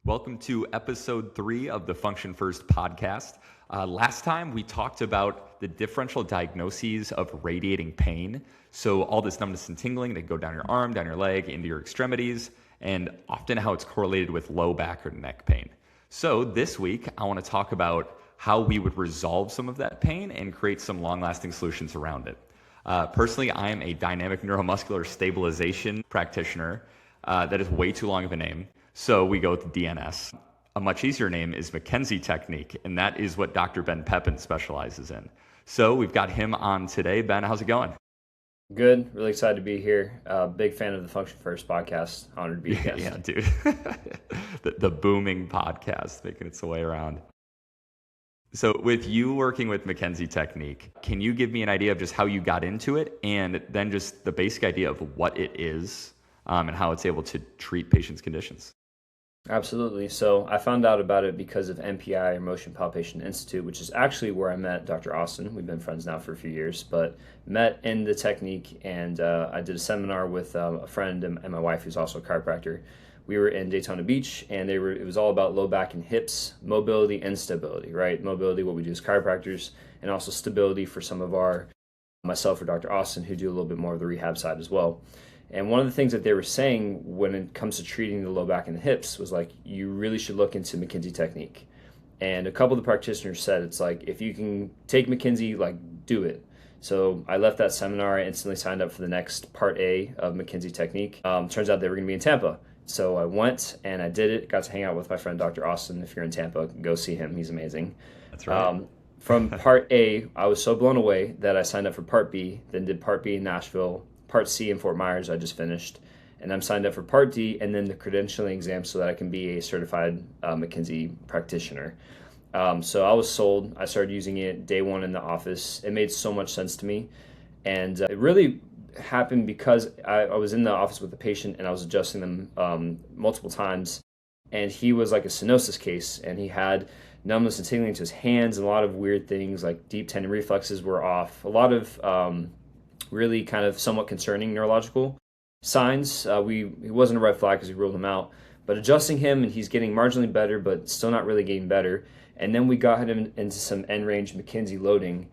Welcome to episode 3 of the Function First podcast. Last time we talked about the differential diagnoses of radiating pain. So all this numbness and tingling that go down your arm, down your leg, into your extremities, and often how it's correlated with low back or neck pain. So this week, I want to talk about how we would resolve some of that pain and create some long-lasting solutions around it. Personally, I am a dynamic neuromuscular stabilization practitioner. That is way too long of a name. So we go with DNS. A much easier name is McKenzie technique, and that is what Dr. Ben Pepin specializes in. So we've got him on today. Ben, how's it going? Good. Really excited to be here. Big fan of the Function First podcast. Honored to be a guest. Yeah, dude. the booming podcast making its way around. So with you working with McKenzie technique, can you give me an idea of just how you got into it and then just the basic idea of what it is and how it's able to treat patients' conditions? Absolutely. So I found out about it because of MPI, or Motion Palpation Institute, which is actually where I met Dr. Austin. We've been friends now for a few years, but met in the technique, and I did a seminar with a friend and my wife, who's also a chiropractor. We were in Daytona Beach, and it was all about low back and hips, mobility and stability, right? Mobility, what we do as chiropractors, and also stability for some of myself or Dr. Austin, who do a little bit more of the rehab side as well. And one of the things that they were saying when it comes to treating the low back and the hips was like, you really should look into McKenzie technique. And a couple of the practitioners said, it's like, if you can take McKenzie, like, do it. So I left that seminar. I instantly signed up for the next part A of McKenzie technique. Turns out they were going to be in Tampa. So I went and I did it. Got to hang out with my friend, Dr. Austin. If you're in Tampa, go see him. He's amazing. That's right. From part A, I was so blown away that I signed up for part B, then did part B in Nashville. Part C in Fort Myers I just finished, and I'm signed up for Part D and then the credentialing exam so that I can be a certified McKenzie practitioner. So I was sold. I started using it day one in the office. It made so much sense to me, and it really happened because I was in the office with the patient and I was adjusting them multiple times, and he was like a stenosis case, and he had numbness and tingling to his hands and a lot of weird things like deep tendon reflexes were off, a lot of really kind of somewhat concerning neurological signs. It wasn't a red flag because we ruled him out, but adjusting him and he's getting marginally better, but still not really getting better. And then we got him into some end range McKenzie loading.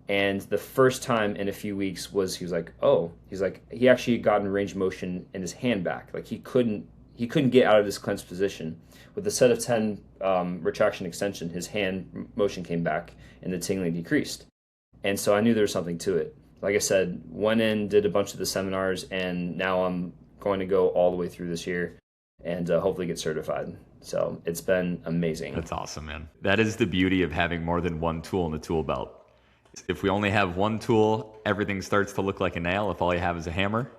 And the first time in a few weeks he actually got in range motion in his hand back. Like he couldn't get out of this clenched position. With the set of 10 retraction extension, his hand motion came back and the tingling decreased. And so I knew there was something to it. Like I said, went in, did a bunch of the seminars, and now I'm going to go all the way through this year and hopefully get certified. So it's been amazing. That's awesome, man. That is the beauty of having more than one tool in the tool belt. If we only have one tool, everything starts to look like a nail if all you have is a hammer.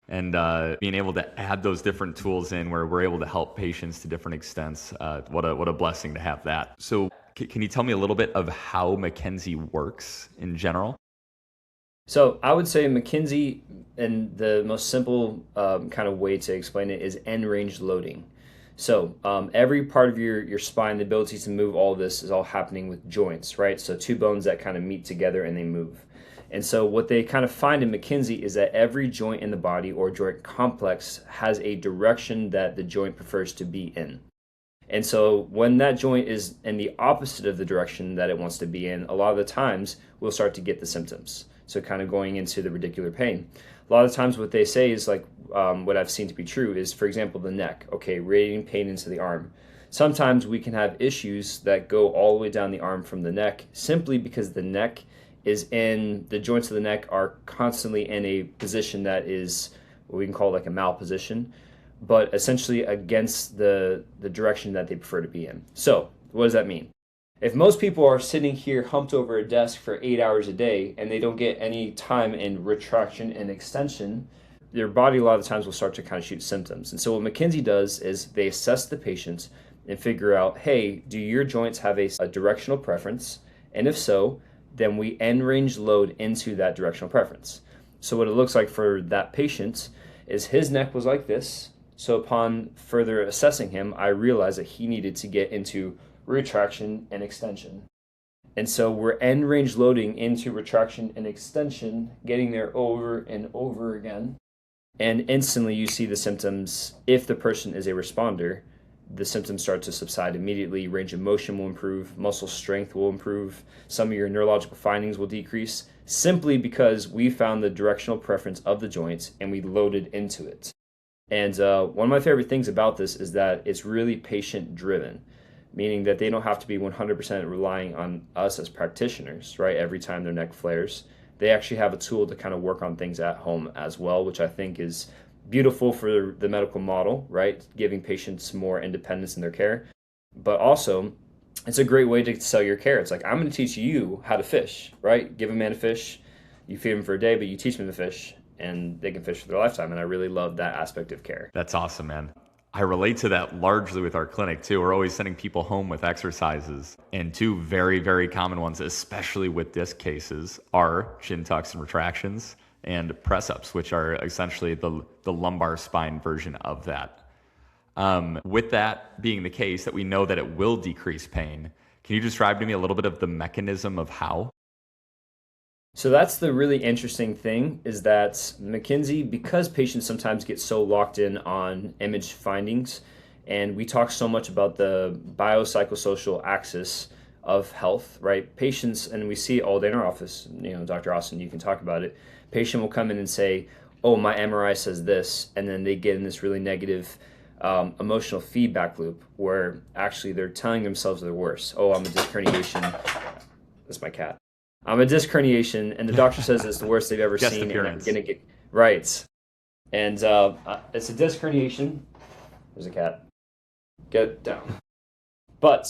And being able to add those different tools in where we're able to help patients to different extents, what a blessing to have that. So can you tell me a little bit of how McKenzie works in general? So I would say McKenzie, and the most simple kind of way to explain it is end range loading. So every part of your spine, the ability to move all this is all happening with joints, right? So two bones that kind of meet together and they move. And so what they kind of find in McKenzie is that every joint in the body or joint complex has a direction that the joint prefers to be in. And so when that joint is in the opposite of the direction that it wants to be in, a lot of the times we'll start to get the symptoms. So kind of going into the radicular pain. A lot of times what they say is like, what I've seen to be true is, for example, the neck. Okay, radiating pain into the arm. Sometimes we can have issues that go all the way down the arm from the neck simply because the joints of the neck are constantly in a position that is what we can call like a malposition, but essentially against the direction that they prefer to be in. So what does that mean? If most people are sitting here humped over a desk for 8 hours a day and they don't get any time in retraction and extension, their body a lot of the times will start to kind of shoot symptoms. And so what McKenzie does is they assess the patient and figure out, hey, do your joints have a directional preference? And if so, then we end range load into that directional preference. So what it looks like for that patient is his neck was like this. So upon further assessing him, I realized that he needed to get into retraction and extension. And so we're end range loading into retraction and extension, getting there over and over again. And instantly you see the symptoms if the person is a responder the symptoms start to subside immediately. Range of motion will improve, muscle strength will improve, some of your neurological findings will decrease, simply because we found the directional preference of the joints and we loaded into it. And one of my favorite things about this is that it's really patient driven, meaning that they don't have to be 100% relying on us as practitioners, right? Every time their neck flares, they actually have a tool to kind of work on things at home as well, which I think is beautiful for the medical model, right? Giving patients more independence in their care. But also, it's a great way to sell your care. It's like, I'm going to teach you how to fish, right? Give a man a fish, you feed him for a day, but you teach them to fish, and they can fish for their lifetime. And I really love that aspect of care. That's awesome, man. I relate to that largely with our clinic too. We're always sending people home with exercises, and two very, very common ones, especially with disc cases, are chin tucks and retractions, and press-ups, which are essentially the lumbar spine version of that. With that being the case, that we know that it will decrease pain, can you describe to me a little bit of the mechanism of how? So that's the really interesting thing, is that McKinsey, because patients sometimes get so locked in on image findings, and we talk so much about the biopsychosocial axis of health, right? Patients, and we see it all day in our office, Dr. Austin, you can talk about it. Patient will come in and say, oh, my MRI says this, and then they get in this really negative emotional feedback loop where actually they're telling themselves they're worse. Oh, I'm a disc herniation. That's my cat. I'm a disc herniation, and the doctor says it's the worst they've ever seen, and I'm gonna get right. And it's a disc herniation. There's a cat. Get down. But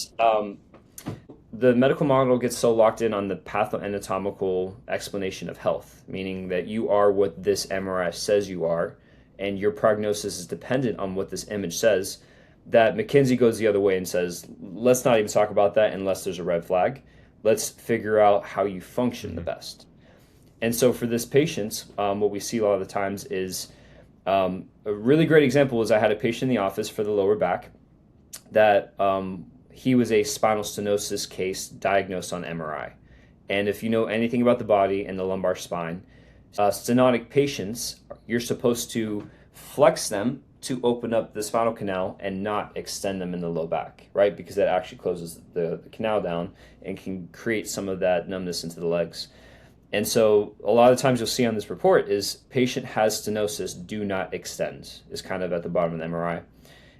the medical model gets so locked in on the pathoanatomical explanation of health, meaning that you are what this MRI says you are, and your prognosis is dependent on what this image says, that McKinsey goes the other way and says, let's not even talk about that unless there's a red flag. Let's figure out how you function the best. And so for this patient, what we see a lot of the times is a really great example is I had a patient in the office for the lower back that he was a spinal stenosis case diagnosed on MRI. And if you know anything about the body and the lumbar spine, stenotic patients, you're supposed to flex them to open up the spinal canal and not extend them in the low back, right? Because that actually closes the canal down and can create some of that numbness into the legs. And so a lot of times you'll see on this report is patient has stenosis, do not extend, is kind of at the bottom of the MRI.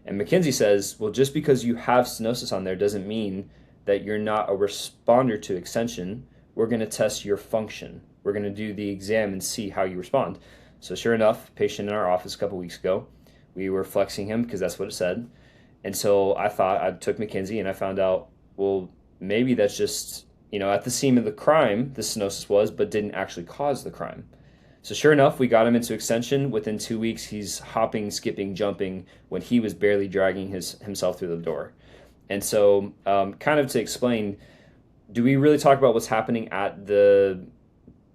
And McKinsey says, well, just because you have stenosis on there doesn't mean that you're not a responder to extension. We're going to test your function. We're going to do the exam and see how you respond. So sure enough, patient in our office a couple weeks ago, we were flexing him because that's what it said. And so I took McKinsey and I found out, well, maybe that's just, at the scene of the crime, the stenosis was, but didn't actually cause the crime. So sure enough, we got him into extension. Within 2 weeks, he's hopping, skipping, jumping when he was barely dragging himself through the door. And so kind of to explain, do we really talk about what's happening at the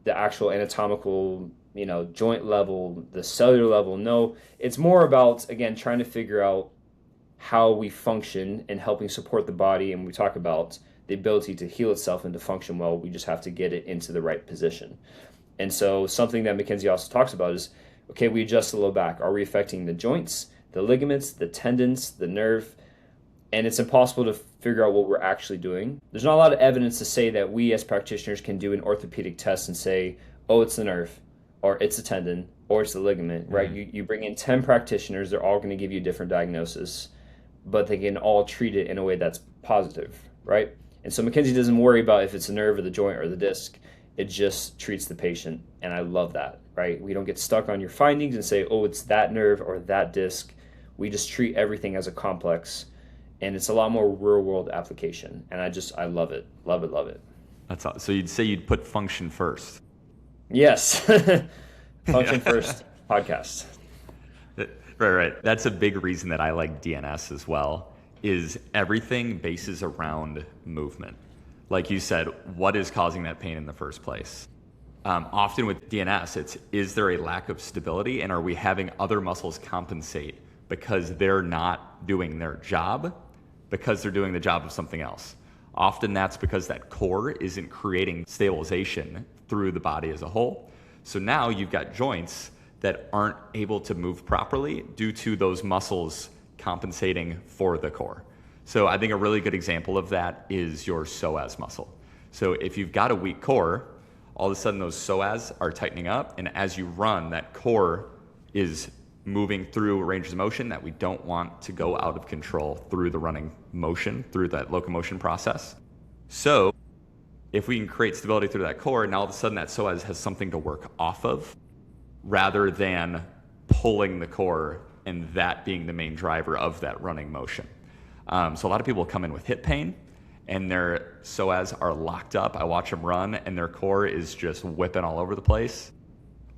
actual anatomical, joint level, the cellular level? No, it's more about, again, trying to figure out how we function and helping support the body. And we talk about the ability to heal itself and to function well. We just have to get it into the right position. And so something that McKinsey also talks about is, okay, we adjust the low back. Are we affecting the joints, the ligaments, the tendons, the nerve? And it's impossible to figure out what we're actually doing. There's not a lot of evidence to say that we as practitioners can do an orthopedic test and say, oh, it's the nerve, or it's a tendon, or it's the ligament, right? You bring in 10 practitioners, they're all going to give you a different diagnosis, but they can all treat it in a way that's positive, right? And so McKinsey doesn't worry about if it's the nerve or the joint or the disc. It just treats the patient, and I love that, right? We don't get stuck on your findings and say, oh, it's that nerve or that disc. We just treat everything as a complex, and it's a lot more real-world application, and I love it, love it, love it. That's all. So you'd say you'd put function first. Yes. Function first podcast. Right. That's a big reason that I like DNS as well, is everything bases around movement. Like you said, what is causing that pain in the first place? Often with DNS, is there a lack of stability, and are we having other muscles compensate because they're not doing their job, because they're doing the job of something else? Often that's because that core isn't creating stabilization through the body as a whole. So now you've got joints that aren't able to move properly due to those muscles compensating for the core. So I think a really good example of that is your psoas muscle. So if you've got a weak core, all of a sudden those psoas are tightening up, and as you run, that core is moving through ranges of motion that we don't want to go out of control through the running motion, through that locomotion process. So if we can create stability through that core, now all of a sudden that psoas has something to work off of rather than pulling the core and that being the main driver of that running motion. So a lot of people come in with hip pain and their psoas are locked up. I watch them run and their core is just whipping all over the place.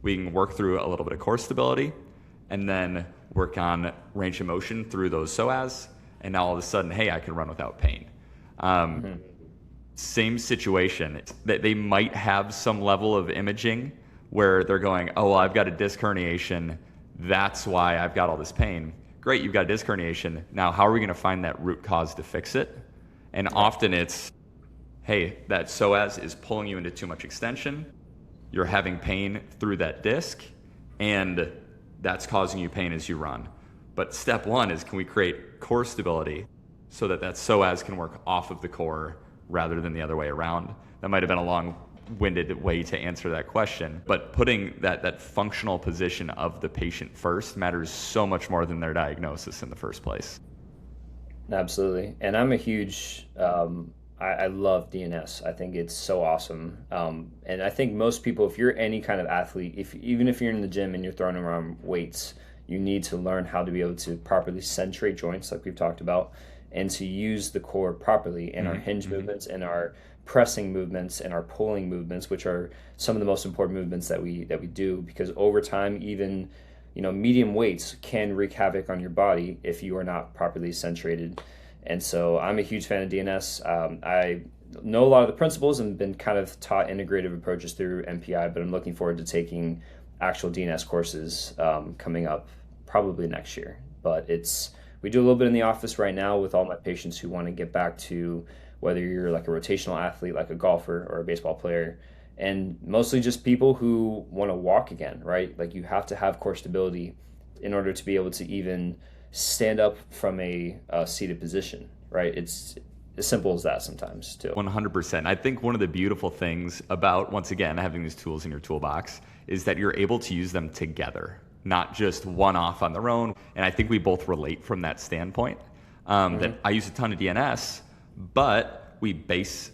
We can work through a little bit of core stability and then work on range of motion through those psoas. And now all of a sudden, hey, I can run without pain. Same situation. They might have some level of imaging where they're going, oh, well, I've got a disc herniation. That's why I've got all this pain. Great, you've got a disc herniation. Now, how are we going to find that root cause to fix it? And often it's, hey, that psoas is pulling you into too much extension. You're having pain through that disc, and that's causing you pain as you run. But step one is, can we create core stability so that that psoas can work off of the core rather than the other way around? That might have been a long-winded way to answer that question, but putting that functional position of the patient first matters so much more than their diagnosis in the first place. Absolutely. And I'm a huge, I love DNS. I think it's so awesome. And I think most people, if you're any kind of athlete, even if you're in the gym and you're throwing around weights, you need to learn how to be able to properly centrate joints like we've talked about, and to use the core properly in our hinge movements and our pressing movements and our pulling movements, which are some of the most important movements that we do, because over time, even medium weights can wreak havoc on your body if you are not properly centrated. And so I'm a huge fan of DNS. I know a lot of the principles and been kind of taught integrative approaches through MPI, but I'm looking forward to taking actual DNS courses coming up probably next year. But we do a little bit in the office right now with all my patients who want to get back to, whether you're like a rotational athlete, like a golfer or a baseball player, and mostly just people who want to walk again, right? Like, you have to have core stability in order to be able to even stand up from a seated position, right? It's as simple as that sometimes too. 100%. I think one of the beautiful things about, once again, having these tools in your toolbox is that you're able to use them together, not just one off on their own. And I think we both relate from that standpoint, that I use a ton of DNS, but we base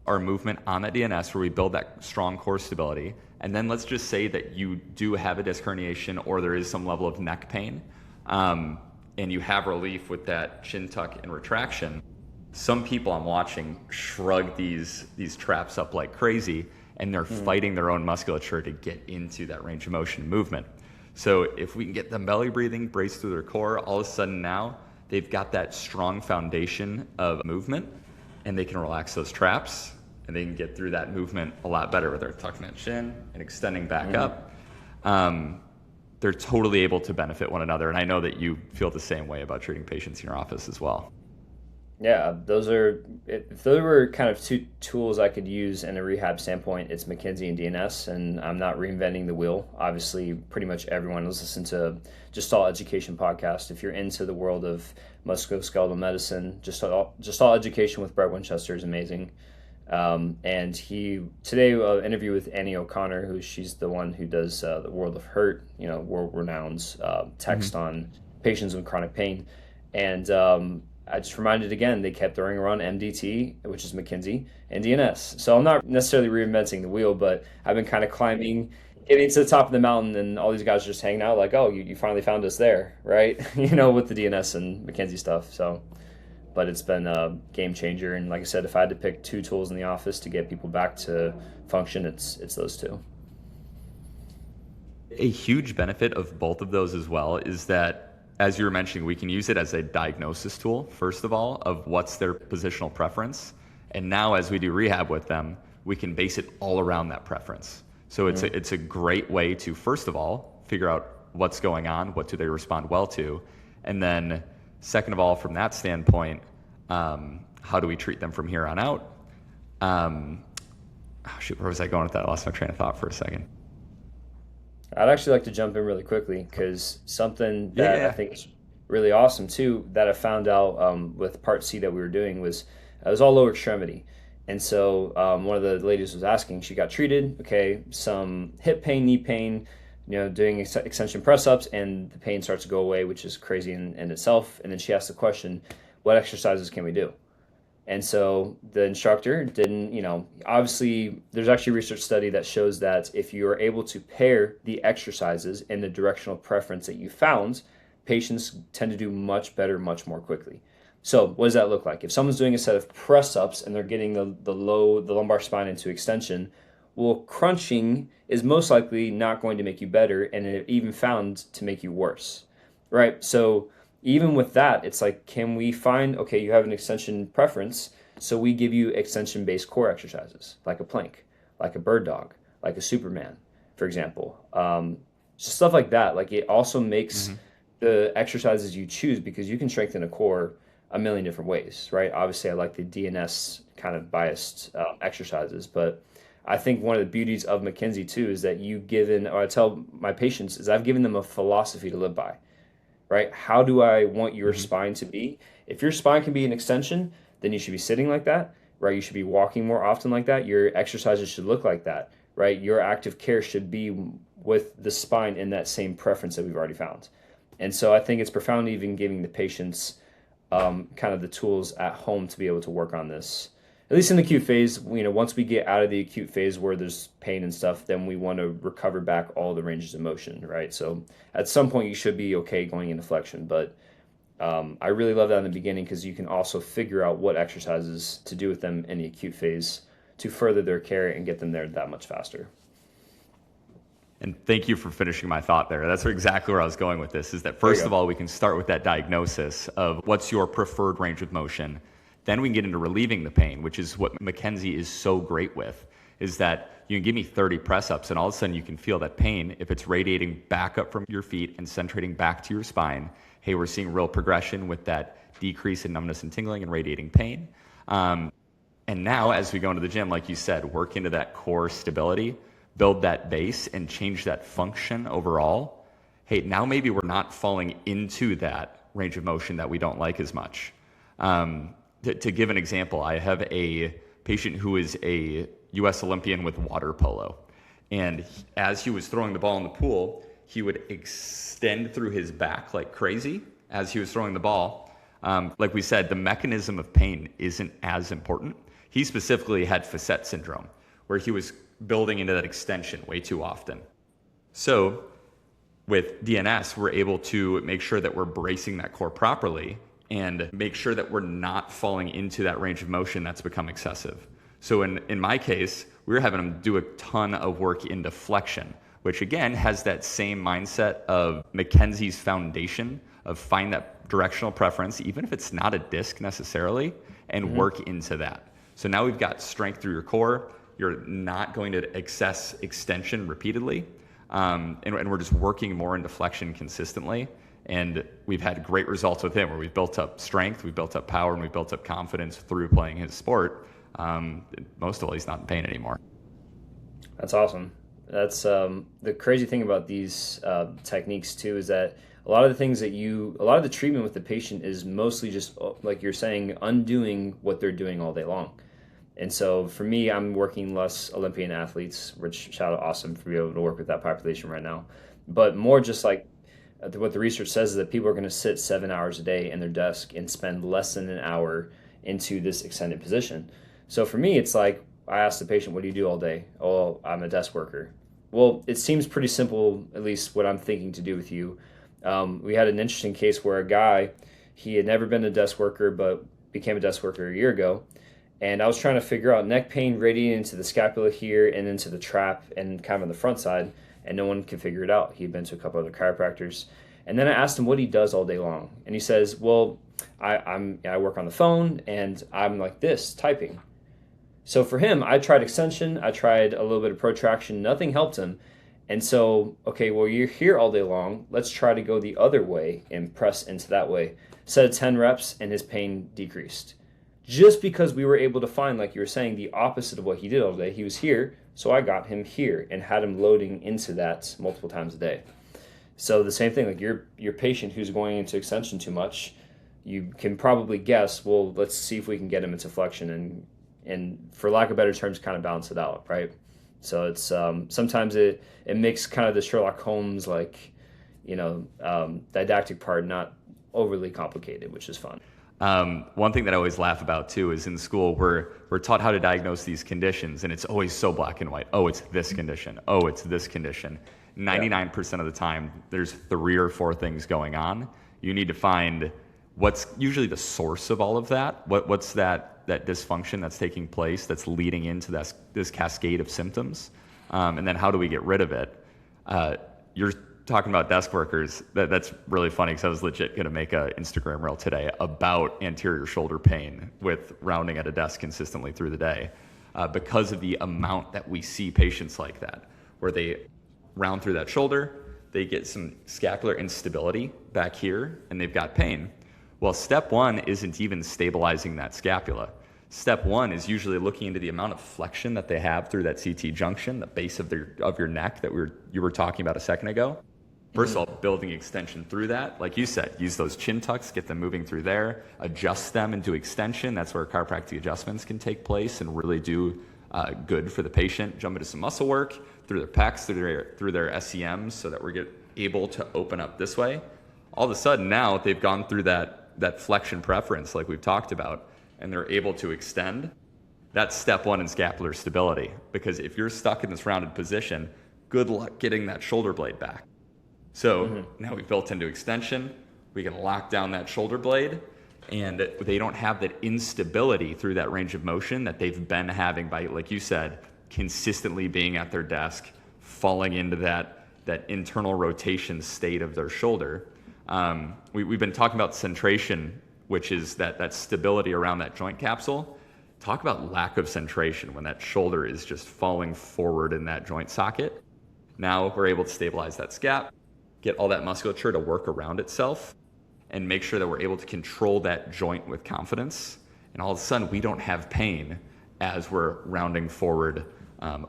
our movement on that DNS where we build that strong core stability. And then let's just say that you do have a disc herniation or there is some level of neck pain, and you have relief with that chin tuck and retraction. Some people I'm watching shrug these traps up like crazy, and they're fighting their own musculature to get into that range of motion movement. So if we can get them belly breathing, brace through their core, all of a sudden now they've got that strong foundation of movement, and they can relax those traps, and they can get through that movement a lot better where they're tucking that chin and extending back up. They're totally able to benefit one another. And I know that you feel the same way about treating patients in your office as well. Yeah, if those were kind of two tools I could use in a rehab standpoint, it's McKinsey and DNS, and I'm not reinventing the wheel. Obviously, pretty much everyone has listened to Just All Education podcast. If you're into the world of musculoskeletal medicine, Just All Education with Brett Winchester is amazing. And today interview with Annie O'Connor, she's the one who does the World of Hurt, world-renowned text on patients with chronic pain. And I just reminded again, they kept throwing around MDT, which is McKinsey, and DNS. So I'm not necessarily reinventing the wheel, but I've been kind of getting to the top of the mountain, and all these guys are just hanging out like, oh, you finally found us there, right? With the DNS and McKinsey stuff. So, but it's been a game changer. And like I said, if I had to pick two tools in the office to get people back to function, it's those two. A huge benefit of both of those as well is that, as you were mentioning, we can use it as a diagnosis tool, first of all, of what's their positional preference. And now as we do rehab with them, we can base it all around that preference. So it's a great way to, first of all, figure out what's going on, what do they respond well to, and then second of all, from that standpoint, how do we treat them from here on out? Where was I going with that? I lost my train of thought for a second. I'd actually like to jump in really quickly, because something that I think is really awesome too that I found out with part C that we were doing was it was all lower extremity. And so one of the ladies was asking, she got treated, okay, some hip pain, knee pain, doing extension press ups, and the pain starts to go away, which is crazy in itself. And then she asked the question, what exercises can we do? And so the instructor didn't, obviously there's actually a research study that shows that if you are able to pair the exercises and the directional preference that you found, patients tend to do much better, much more quickly. So what does that look like? If someone's doing a set of press-ups and they're getting the lumbar spine into extension, well, crunching is most likely not going to make you better, and it even found to make you worse, right? So even with that, it's like, can we find, okay, you have an extension preference, so we give you extension-based core exercises, like a plank, like a bird dog, like a Superman, for example. Just stuff like that. Like, it also makes the exercises you choose, because you can strengthen a core a million different ways, right? Obviously, I like the DNS kind of biased exercises, but I think one of the beauties of McKenzie too is that I tell my patients is I've given them a philosophy to live by, right? How do I want your spine to be? If your spine can be an extension, then you should be sitting like that, right? You should be walking more often like that. Your exercises should look like that, right? Your active care should be with the spine in that same preference that we've already found. And so I think it's profound even giving the patients kind of the tools at home to be able to work on this. At least in the acute phase, once we get out of the acute phase where there's pain and stuff, then we want to recover back all the ranges of motion, right? So at some point you should be okay going into flexion, but I really love that in the beginning because you can also figure out what exercises to do with them in the acute phase to further their care and get them there that much faster. And thank you for finishing my thought there. That's exactly where I was going with this, is that first of all, we can start with that diagnosis of what's your preferred range of motion. Then we can get into relieving the pain, which is what McKenzie is so great with, is that you can give me 30 press-ups and all of a sudden you can feel that pain. If it's radiating back up from your feet and centrating back to your spine, hey, we're seeing real progression with that decrease in numbness and tingling and radiating pain. And now as we go into the gym, like you said, work into that core stability, build that base and change that function overall. Hey, now maybe we're not falling into that range of motion that we don't like as much. To give an example, I have a patient who is a U.S. Olympian with water polo. And as he was throwing the ball in the pool, he would extend through his back like crazy as he was throwing the ball. Like we said, the mechanism of pain isn't as important. He specifically had facet syndrome, where he was building into that extension way too often. So with DNS, we're able to make sure that we're bracing that core properly and make sure that we're not falling into that range of motion that's become excessive. So in my case, we were having him do a ton of work into flexion, which again has that same mindset of McKenzie's foundation of find that directional preference, even if it's not a disc necessarily, and work into that. So now we've got strength through your core. You're not going to excess extension repeatedly. And we're just working more into flexion consistently. And we've had great results with him where we've built up strength, we've built up power, and we've built up confidence through playing his sport. Most of all, he's not in pain anymore. That's awesome. That's the crazy thing about these techniques too, is that a lot of the treatment with the patient is mostly just, like you're saying, undoing what they're doing all day long. And so for me, I'm working less Olympian athletes, which shout out awesome for being able to work with that population right now. But more just like what the research says is that people are going to sit 7 hours a day in their desk and spend less than an hour into this extended position. So for me, it's like I ask the patient, what do you do all day? Oh, I'm a desk worker. Well, it seems pretty simple, at least what I'm thinking to do with you. We had an interesting case where a guy, he had never been a desk worker, but became a desk worker a year ago. And I was trying to figure out neck pain radiating into the scapula here and into the trap and kind of on the front side, and no one could figure it out. He'd been to a couple other chiropractors. And then I asked him what he does all day long. And he says, well, I work on the phone and I'm like this, typing. So for him, I tried extension, I tried a little bit of protraction, nothing helped him. And so, okay, well, you're here all day long. Let's try to go the other way and press into that way. Set of 10 reps and his pain decreased. Just because we were able to find, like you were saying, the opposite of what he did all day. He was here, so I got him here and had him loading into that multiple times a day. So the same thing, like your patient who's going into extension too much, you can probably guess, well, let's see if we can get him into flexion and for lack of better terms, kind of balance it out, right? So it's sometimes it makes kind of the Sherlock Holmes didactic part not overly complicated, which is fun. One thing that I always laugh about too is in school we're taught how to diagnose these conditions, and it's always so black and white. Oh, it's this condition. Oh, it's this condition. 99% of the time, there's 3 or 4 things going on. You need to find what's usually the source of all of that. What's that dysfunction that's taking place that's leading into this cascade of symptoms, and then how do we get rid of it? You're talking about desk workers. That's really funny because I was legit going to make an Instagram reel today about anterior shoulder pain with rounding at a desk consistently through the day, because of the amount that we see patients like that, where they round through that shoulder, they get some scapular instability back here, and they've got pain. Well, step 1 isn't even stabilizing that scapula. Step 1 is usually looking into the amount of flexion that they have through that CT junction, the base of your neck that you were talking about a second ago. First of all, building extension through that. Like you said, use those chin tucks, get them moving through there, adjust them into extension. That's where chiropractic adjustments can take place and really do good for the patient. Jump into some muscle work through their pecs, through their SEMs, so that we're able to open up this way. All of a sudden now they've gone through that flexion preference like we've talked about, and they're able to extend. That's step 1 in scapular stability, because if you're stuck in this rounded position, good luck getting that shoulder blade back. So now we've built into extension, we can lock down that shoulder blade, and they don't have that instability through that range of motion that they've been having by, like you said, consistently being at their desk, falling into that internal rotation state of their shoulder. We've been talking about centration, which is that stability around that joint capsule. Talk about lack of centration when that shoulder is just falling forward in that joint socket. Now we're able to stabilize that scap, get all that musculature to work around itself, and make sure that we're able to control that joint with confidence. And all of a sudden, we don't have pain as we're rounding forward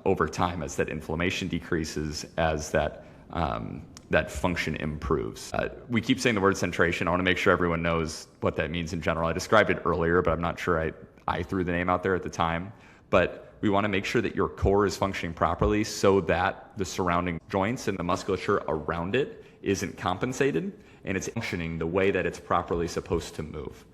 over time, as that inflammation decreases, as that function improves. We keep saying the word centration. I want to make sure everyone knows what that means in general. I described it earlier, but I'm not sure I threw the name out there at the time. But we want to make sure that your core is functioning properly so that the surrounding joints and the musculature around it isn't compensated, and it's functioning the way that it's properly supposed to move.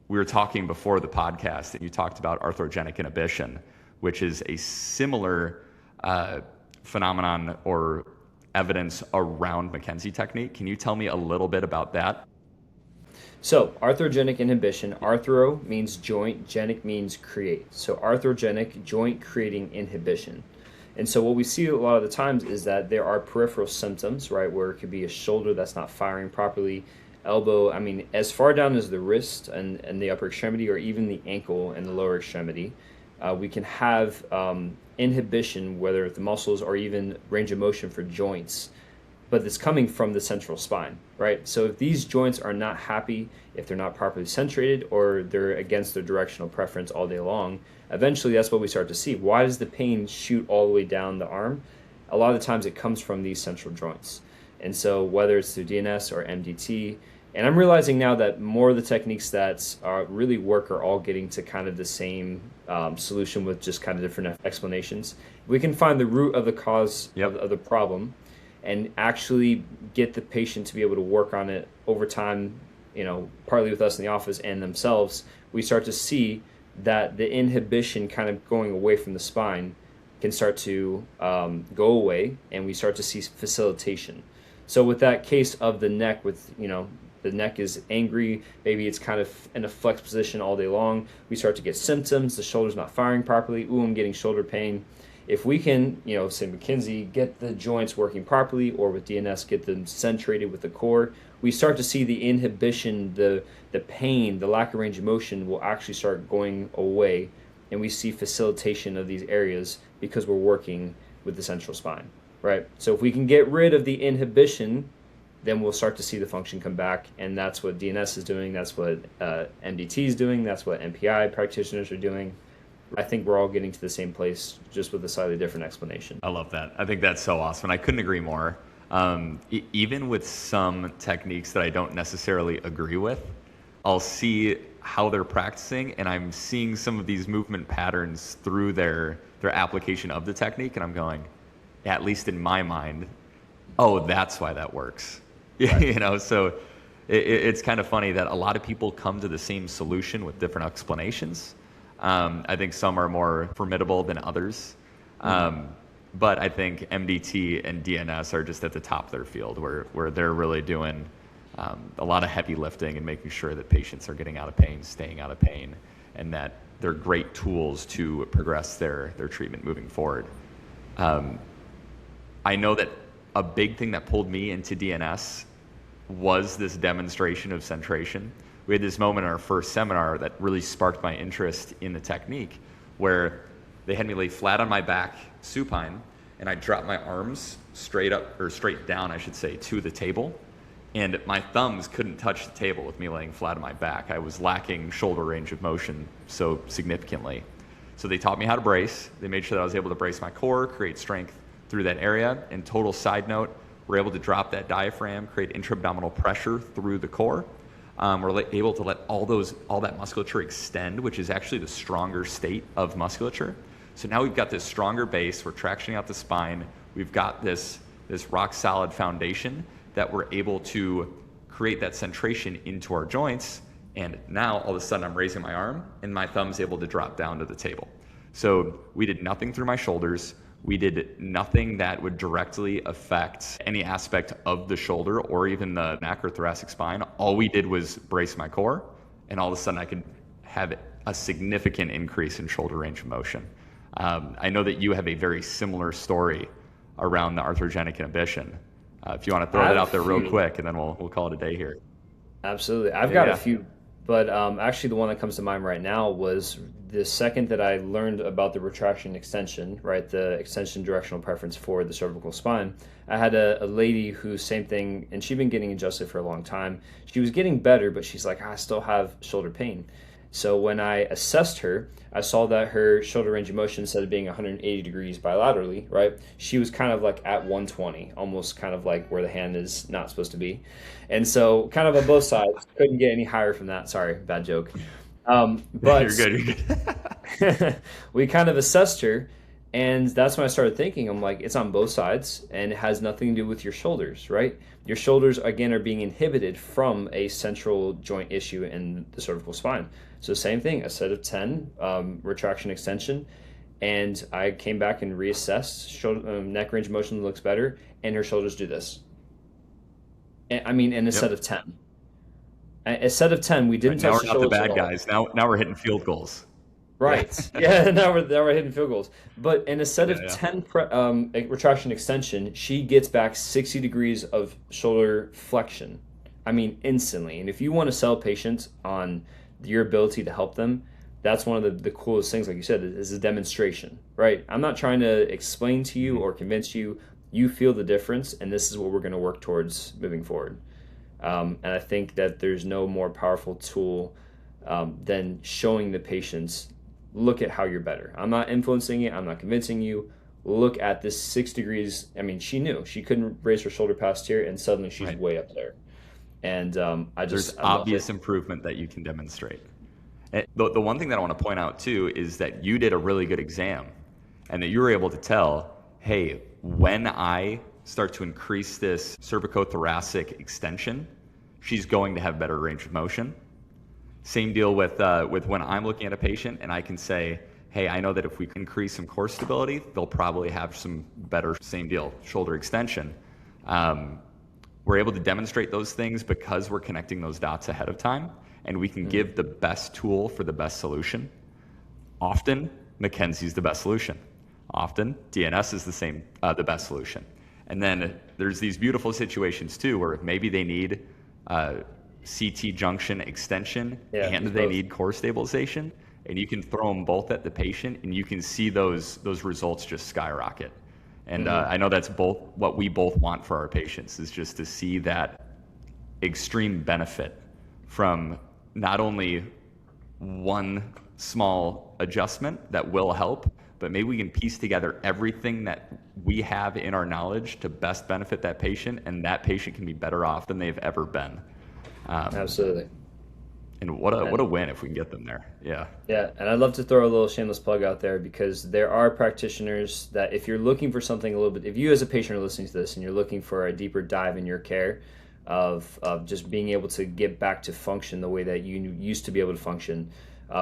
We were talking before the podcast, and you talked about arthrogenic inhibition, which is a similar phenomenon or evidence around McKenzie technique. Can you tell me a little bit about that? So arthrogenic inhibition, arthro means joint, genic means create. So arthrogenic, joint creating inhibition. And so what we see a lot of the times is that there are peripheral symptoms, right, where it could be a shoulder that's not firing properly, elbow, as far down as the wrist and the upper extremity, or even the ankle and the lower extremity. We can have inhibition, whether the muscles or even range of motion for joints, but it's coming from the central spine, right? So if these joints are not happy, if they're not properly centrated, or they're against their directional preference all day long, eventually that's what we start to see. Why does the pain shoot all the way down the arm? A lot of the times it comes from these central joints. And so whether it's through DNS or MDT, and I'm realizing now that more of the techniques that really work are all getting to kind of the same solution with just kind of different explanations. We can find the root of the cause of the problem and actually get the patient to be able to work on it over time, partly with us in the office and themselves. We start to see that the inhibition kind of going away from the spine can start to go away, and we start to see facilitation. So with that case of the neck, with the neck is angry, maybe it's kind of in a flex position all day long, we start to get symptoms, the shoulder's not firing properly, I'm getting shoulder pain. If we can, say McKenzie, get the joints working properly, or with DNS, get them centrated with the core, we start to see the inhibition, the pain, the lack of range of motion will actually start going away, and we see facilitation of these areas because we're working with the central spine, right? So if we can get rid of the inhibition, then we'll start to see the function come back, and that's what DNS is doing, that's what MDT is doing, that's what MPI practitioners are doing. I think we're all getting to the same place, just with a slightly different explanation. I love that. I think that's so awesome. I couldn't agree more. Even with some techniques that I don't necessarily agree with, I'll see how they're practicing, and I'm seeing some of these movement patterns through their application of the technique, and I'm going, at least in my mind, oh, that's why that works. Right. You know, so it's kind of funny that a lot of people come to the same solution with different explanations. I think some are more formidable than others. But I think MDT and DNS are just at the top of their field where they're really doing a lot of heavy lifting and making sure that patients are getting out of pain, staying out of pain, and that they're great tools to progress their treatment moving forward. I know that a big thing that pulled me into DNS was this demonstration of centration. We had this moment in our first seminar that really sparked my interest in the technique, where they had me lay flat on my back, supine, and I dropped my arms straight up, or straight down, I should say, to the table. And my thumbs couldn't touch the table with me laying flat on my back. I was lacking shoulder range of motion so significantly. So they taught me how to brace. They made sure that I was able to brace my core, create strength through that area. And total side note, we're able to drop that diaphragm, create intra-abdominal pressure through the core. We're able to let all that musculature extend, which is actually the stronger state of musculature. So now we've got this stronger base. We're tractioning out the spine. We've got this rock solid foundation that we're able to create that centration into our joints. And now all of a sudden I'm raising my arm and my thumb's able to drop down to the table. So we did nothing through my shoulders. We did nothing that would directly affect any aspect of the shoulder or even the neck or thoracic spine. All we did was brace my core, and all of a sudden I could have a significant increase in shoulder range of motion. I know that you have a very similar story around the arthrogenic inhibition. If you want to throw that out there real quick, and then we'll call it a day here. Absolutely. I've got a few, but actually the one that comes to mind right now was the second that I learned about the retraction extension, right, the extension directional preference for the cervical spine. I had a lady who, same thing, and she'd been getting adjusted for a long time. She was getting better, but she's like, I still have shoulder pain. So when I assessed her, I saw that her shoulder range of motion, instead of being 180 degrees bilaterally, right, she was kind of like at 120, almost kind of like where the hand is not supposed to be. And so kind of on both sides, couldn't get any higher from that. Sorry, bad joke. But You're good. we kind of assessed her, and that's when I started thinking, I'm like, it's on both sides, and it has nothing to do with your shoulders, right? Your shoulders, again, are being inhibited from a central joint issue in the cervical spine. So same thing, a set of 10, retraction extension, and I came back and reassessed, shoulder, neck range of motion looks better, and her shoulders do this. And, I mean, in a set of 10. A set of 10, we didn't touch the shoulders. Now we're not the bad guys. Now we're hitting field goals. Right. Yeah, now we're hitting field goals. But in a set of 10 retraction extension, she gets back 60 degrees of shoulder flexion. I mean, instantly. And if you want to sell patients on your ability to help them, that's one of the coolest things, like you said, is a demonstration, right? I'm not trying to explain to you or convince you. You feel the difference, and this is what we're going to work towards moving forward. And I think that there's no more powerful tool than showing the patients, look at how you're better. I'm not influencing it. I'm not convincing you. Look at this 6 degrees. I mean, she knew. She couldn't raise her shoulder past here, and suddenly she's way up there. And there's obvious improvement that you can demonstrate. And the one thing that I want to point out, too, is that you did a really good exam, and that you were able to tell, hey, when I start to increase this cervicothoracic extension, she's going to have better range of motion. Same deal with when I'm looking at a patient and I can say, hey, I know that if we increase some core stability, they'll probably have some better, same deal, shoulder extension. We're able to demonstrate those things because we're connecting those dots ahead of time, and we can give the best tool for the best solution. Often, McKenzie's the best solution. Often, DNS is the best solution. And then there's these beautiful situations too, where maybe they need CT junction extension and they need core stabilization, and you can throw them both at the patient, and you can see those results just skyrocket. And I know that's both what we both want for our patients, is just to see that extreme benefit from not only one small adjustment that will help, but maybe we can piece together everything that we have in our knowledge to best benefit that patient, and that patient can be better off than they've ever been. Absolutely. And what a win if we can get them there. Yeah. Yeah, and I'd love to throw a little shameless plug out there, because there are practitioners that if you're looking for something a little bit, if you as a patient are listening to this and you're looking for a deeper dive in your care of just being able to get back to function the way that you used to be able to function,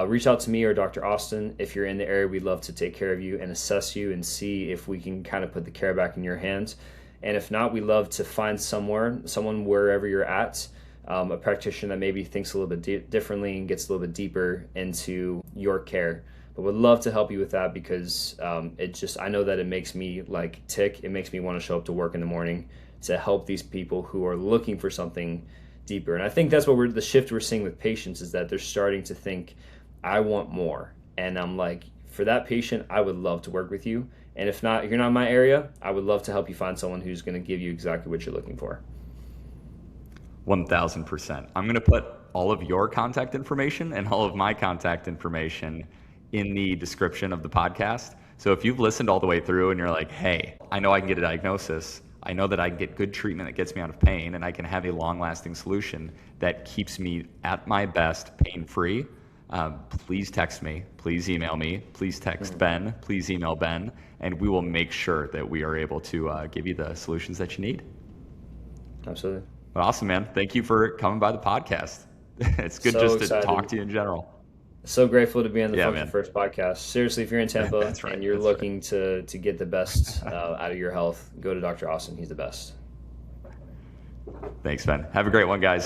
reach out to me or Dr. Austin. If you're in the area, we'd love to take care of you and assess you and see if we can kind of put the care back in your hands. And if not, we'd love to find someone wherever you're at, a practitioner that maybe thinks a little bit differently and gets a little bit deeper into your care. But would love to help you with that, because I know that it makes me like tick. It makes me want to show up to work in the morning to help these people who are looking for something deeper. And I think that's what the shift we're seeing with patients is that they're starting to think, I want more. And I'm like, for that patient, I would love to work with you. And if you're not in my area, I would love to help you find someone who's going to give you exactly what you're looking for. 1000%. I'm going to put all of your contact information and all of my contact information in the description of the podcast. So if you've listened all the way through and you're like, hey, I know I can get a diagnosis, I know that I can get good treatment that gets me out of pain, and I can have a long-lasting solution that keeps me at my best pain-free, please text me, please email me, please text Ben, please email Ben, and we will make sure that we are able to give you the solutions that you need. Absolutely. Awesome, man. Thank you for coming by the podcast. It's good just to talk to you in general. So grateful to be on the Function First podcast. Seriously, if you're in Tampa and you're looking to get the best out of your health, go to Dr. Austin. He's the best. Thanks, Ben. Have a great one, guys.